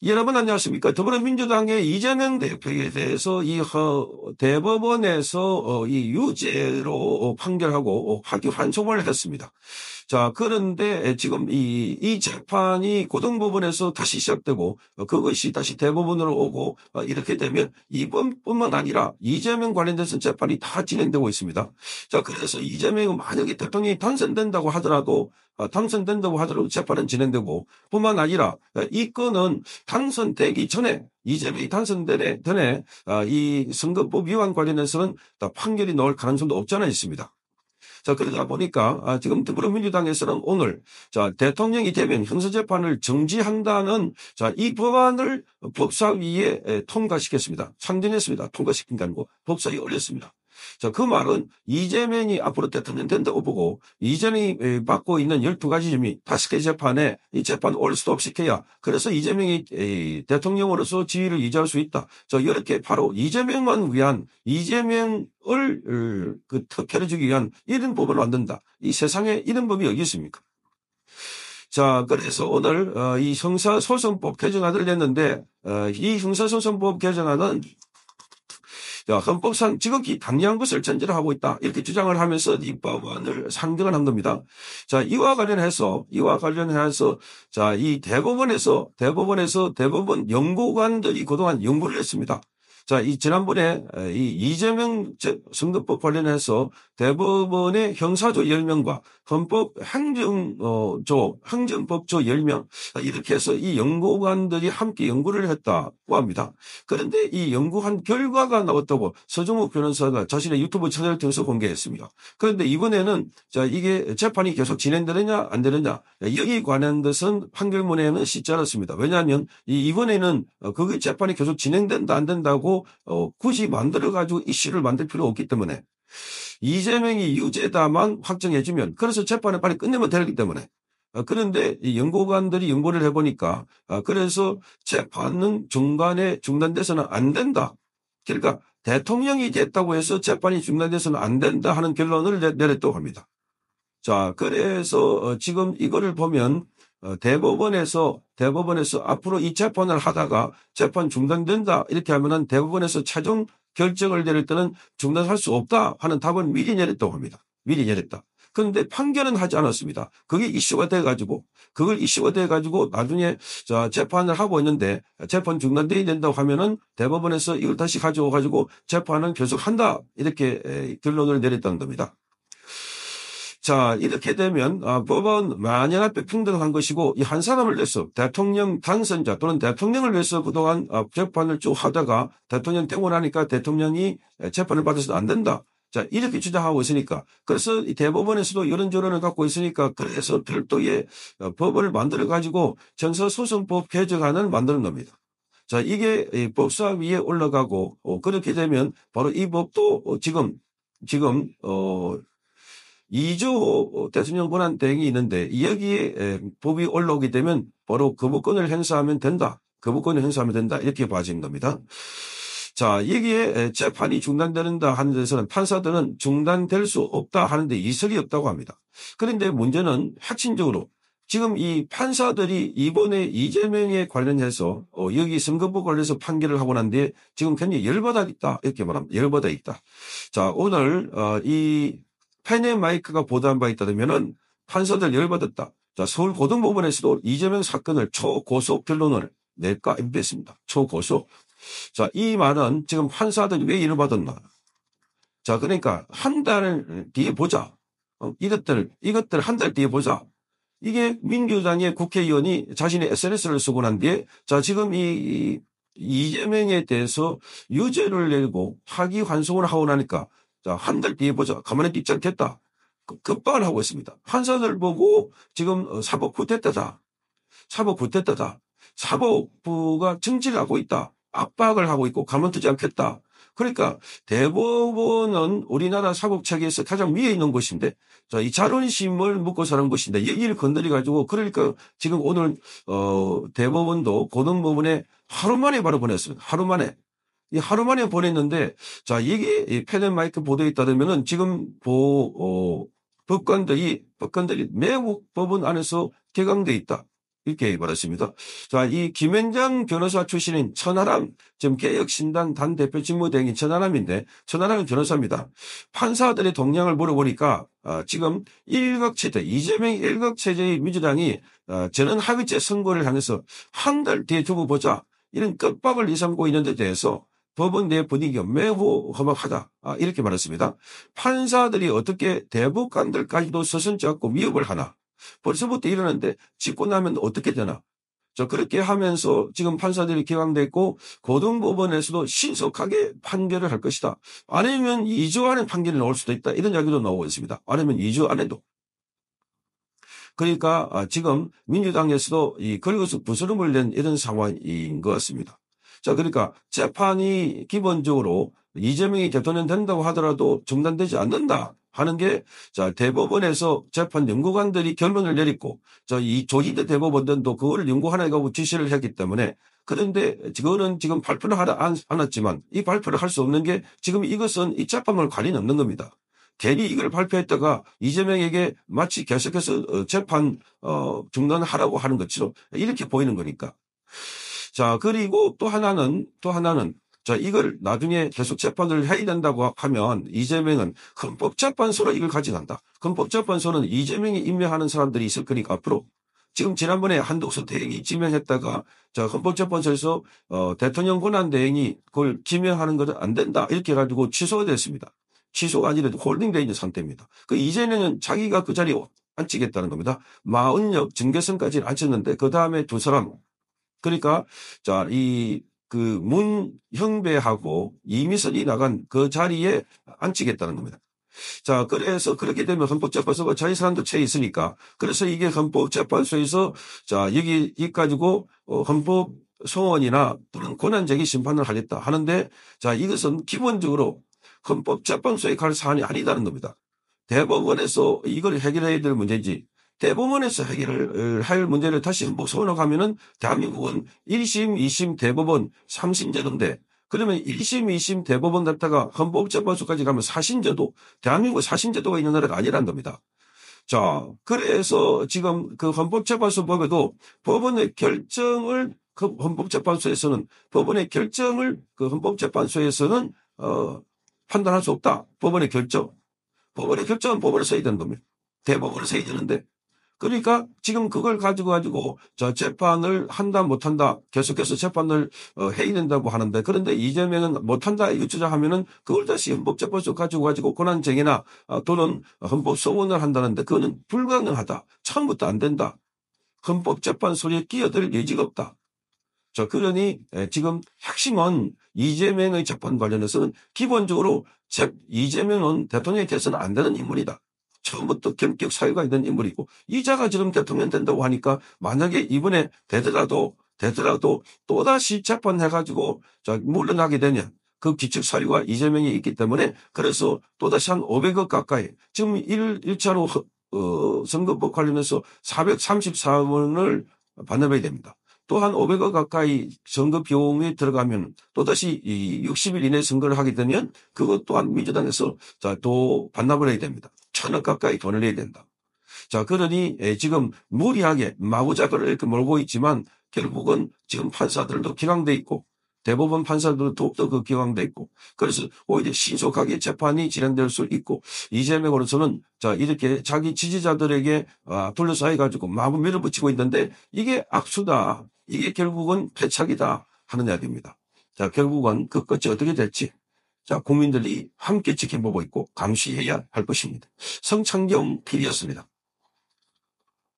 여러분 안녕하십니까. 더불어민주당의 이재명 대표에 대해서 대법원에서 이 유죄로 판결하고 파기환송을 했습니다. 자, 그런데 지금 이 재판이 고등법원에서 다시 시작되고 그것이 다시 대법원으로 오고 이렇게 되면 이번뿐만 아니라 이재명 관련돼서 재판이 다 진행되고 있습니다. 자, 그래서 이재명은 만약에 대통령이 당선된다고 하더라도 재판은 진행되고 뿐만 아니라 이 건은 당선되기 전에 이재명이 당선되기 전에 이 선거법 위반 관련해서는 판결이 나올 가능성도 없지 않아 있습니다. 자, 그러다 보니까 지금 더불어민주당에서는 오늘 대통령이 되면 형사재판을 정지한다는 이 법안을 법사위에 통과시켰습니다. 상정했습니다. 통과시킨 게 아니고 법사위에 올렸습니다. 자, 그 말은 이재명이 앞으로 대통령 된다고 보고 이재명이 받고 있는 12가지 점이 5개 재판에 이 재판 올스톱 시켜야 그래서 이재명이 대통령으로서 지위를 유지할 수 있다. 자, 이렇게 바로 이재명만 위한 이재명을 특혜를 주기 위한 이런 법을 만든다. 이 세상에 이런 법이 어디 있습니까? 자, 그래서 오늘 이 형사소송법 개정안을 냈는데 이 형사소송법 개정안은 헌법상 지극히 당연한 것을 전제로 하고 있다. 이렇게 주장을 하면서 이 법안을 상정을 한 겁니다. 자, 이와 관련해서 자, 이 대법원 연구관들이 그동안 연구를 했습니다. 자, 지난번에 이재명 선거법 관련해서 대법원의 형사조 10명과 행정법조 10명 이렇게 해서 이 연구관들이 함께 연구를 했다고 합니다. 그런데 이 연구한 결과가 나왔다고 서정욱 변호사가 자신의 유튜브 채널을 통해서 공개했습니다. 그런데 이번에는 이게 재판이 계속 진행되느냐 안 되느냐 여기 관한 것은 판결문에는 씻지 않았습니다. 왜냐하면 이번에는 그 재판이 계속 진행된다 안 된다고 굳이 만들어가지고 이슈를 만들 필요 없기 때문에 이재명이 유죄다만 확정해주면 그래서 재판을 빨리 끝내면 되기 때문에 그런데 이 연구관들이 연구를 해보니까 그래서 재판은 중간에 중단돼서는 안 된다. 그러니까 대통령이 됐다고 해서 재판이 중단돼서는 안 된다 하는 결론을 내렸다고 합니다. 자, 그래서 지금 이거를 보면 대법원에서 앞으로 이 재판을 하다가 재판 중단된다 이렇게 하면은 대법원에서 최종 결정을 내릴 때는 중단할 수 없다 하는 답은 미리 내렸다고 합니다. 미리 내렸다. 그런데 판결은 하지 않았습니다. 그게 이슈가 돼가지고 나중에 재판을 하고 있는데 재판 중단돼야 된다고 하면은 대법원에서 이걸 다시 가져와가지고 재판은 계속한다 이렇게 결론을 내렸다는 겁니다. 자, 이렇게 되면 법은 만연 앞에 평등한 것이고 이 한 사람을 위해서 대통령 당선자 또는 대통령을 위해서 그동안 재판을 쭉 하다가 대통령 되고 나니까 대통령이 재판을 받아서는 안 된다. 자, 이렇게 주장하고 있으니까 그래서 이 대법원에서도 이런저런을 갖고 있으니까 그래서 별도의 법을 만들어 가지고 형사소송법 개정안을 만드는 겁니다. 자, 이게 법사위에 올라가고 그렇게 되면 바로 이 법도 지금 2조 대통령 권한 대행이 있는데 여기에 법이 올라오게 되면 바로 거부권을 행사하면 된다. 이렇게 봐지는 겁니다. 자, 여기에 재판이 중단된다 하는 데서는 판사들은 중단될 수 없다 하는데 이설이 없다고 합니다. 그런데 문제는 핵심적으로 지금 이 판사들이 이번에 이재명에 관련해서 여기 선거법 관련해서 판결을 하고 난 뒤에 지금 굉장히 열받아 있다. 이렇게 말합니다. 열받아 있다. 자, 오늘 이 펜의 마이크가 보도한 바에 따르면은 판사들 열받았다. 자, 서울고등법원에서도 이재명 사건을 초고소 결론을 낼까 임했습니다. 초고소. 자, 이 말은 지금 판사들이 왜 열받았나? 자, 그러니까 한 달 뒤에 보자. 이것들 한 달 뒤에 보자. 이게 민주당의 국회의원이 자신의 SNS를 쓰고 난 뒤에 자, 지금 이 이재명에 대해서 유죄를 내고 파기환송을 하고 나니까 자, 한 달 뒤에 보자. 가만히 있지 않겠다. 급박을 하고 있습니다. 판사들 보고 지금 사법 쿠데타다. 사법부가 정치를 하고 있다. 압박을 하고 있고 가만두지 않겠다. 그러니까 대법원은 우리나라 사법체계에서 가장 위에 있는 곳인데 자, 이 자존심을 묻고 사는 곳인데 여기를 건드려 가지고 그러니까 지금 오늘 대법원도 고등법원에 하루 만에 바로 보냈어요. 하루 만에 보냈는데 자, 이게 펜앤마이크 보도에 따르면은 지금 법관들이 매우 법원 안에서 격앙돼 있다. 이렇게 말했습니다. 자, 이 김앤장 변호사 출신인 천하람, 지금 개혁신당 단대표 직무대행인 천하람인데, 천하람은 변호사입니다. 판사들의 동향을 물어보니까, 지금 일각체제, 이재명 일각체제의 민주당이, 저는 합의체 선고를 향해서 한 달 뒤에 두고 보자. 이런 끝밥을 이삼고 있는 데 대해서 법원 내 분위기가 매우 험악하다. 이렇게 말했습니다. 판사들이 어떻게 대법관들까지도 서슴지 않고 위협을 하나. 벌써부터 이러는데 짓고 나면 어떻게 되나. 그렇게 하면서 지금 판사들이 기각됐고 고등법원에서도 신속하게 판결을 할 것이다. 아니면 2주 안에 판결이 나올 수도 있다. 이런 이야기도 나오고 있습니다. 아니면 2주 안에도. 그러니까 지금 민주당에서도 이 긁어서 부스럼을 낸 이런 상황인 것 같습니다. 자, 그러니까 재판이 기본적으로 이재명이 대통령 된다고 하더라도 중단되지 않는다 하는 게, 자, 대법원에서 재판 연구관들이 결론을 내렸고, 이 조희대 대법원도 그거를 연구하라고 지시를 했기 때문에, 그런데 그거는 지금 발표를 하지 않았지만 이 발표를 할 수 없는 게 지금 이것은 이 재판을 관련이 없는 겁니다. 괜히 이걸 발표했다가 이재명에게 마치 계속해서 재판 중단하라고 하는 것처럼 이렇게 보이는 거니까. 자, 그리고 또 하나는 자, 이걸 나중에 계속 재판을 해야 된다고 하면 이재명은 헌법재판소로 이걸 가져간다. 헌법재판소는 이재명이 임명하는 사람들이 있을 거니까 앞으로. 지금 지난번에 한덕수 대행이 지명했다가 자, 헌법재판소에서 대통령 권한대행이 그걸 지명하는 것은 안 된다. 이렇게 해가지고 취소가 됐습니다. 취소가 아니라도 홀딩되어 있는 상태입니다. 그 이재명은 자기가 그 자리에 앉히겠다는 겁니다. 마은혁, 정계선까지는 앉혔는데 그 다음에 두 사람. 그러니까 자, 문형배하고 이미선이 나간 그 자리에 앉히겠다는 겁니다. 자, 그래서 그렇게 되면 헌법재판소가 자기 사람도 채 있으니까 그래서 이게 헌법재판소에서 자, 여기 가지고 헌법소원이나 또는 권한쟁의 심판을 하겠다 하는데 자, 이것은 기본적으로 헌법재판소에 갈 사안이 아니다는 겁니다. 대법원에서 이걸 해결해야 될 문제지. 대법원에서 해결을 할 문제를 다시 헌법소원으로 가면은 대한민국은 1심, 2심 대법원 3심제도인데 그러면 1심, 2심 대법원 갔다가 헌법재판소까지 가면 4심제도, 대한민국 4심제도가 있는 나라가 아니란 겁니다. 자, 그래서 지금 그 헌법재판소 법에도 법원의 결정을 그 헌법재판소에서는 판단할 수 없다. 법원의 결정은 법원에서 해야 되는 겁니다. 대법원에서 해야 되는데. 그러니까 지금 그걸 가지고 재판을 한다 못한다 계속해서 재판을 해야 된다고 하는데 그런데 이재명은 못한다 이거 주장하면은 그걸 다시 헌법재판소 가지고 권한쟁의나 또는 헌법소원을 한다는데 그거는 불가능하다. 처음부터 안 된다. 헌법재판소에 끼어들 여지가 없다. 그러니 지금 핵심은 이재명의 재판 관련해서는 기본적으로 이재명은 대통령이 돼서는 안 되는 인물이다. 처음부터 경격 사유가 있는 인물이고 이자가 지금 대통령 된다고 하니까 만약에 이번에 되더라도 또다시 재판해가지고 물러나게 되면 그 기책 사유가 이재명이 있기 때문에 그래서 또다시 한 500억 가까이 지금 1차로 선거법 관련해서 434원을 반납해야 됩니다. 또 한 500억 가까이 선거 비용이 들어가면 또다시 60일 이내 선거를 하게 되면 그것 또한 민주당에서 또 반납을 해야 됩니다. 1,000억 가까이 돈을 내야 된다. 자, 그러니 지금 무리하게 마구잡이를 이렇게 몰고 있지만 결국은 지금 판사들도 기각돼 있고 대법원 판사들도 더욱더 그 기각돼 있고 그래서 오히려 신속하게 재판이 진행될 수 있고 이재명으로서는 이렇게 자기 지지자들에게 둘러싸여 가지고 마구 밀어붙이고 있는데 이게 악수다. 이게 결국은 패착이다 하는 이야기입니다. 자, 결국은 그 끝이 어떻게 될지 국민들이 함께 지켜보고 있고 감시해야 할 것입니다. 성창경 PD였습니다.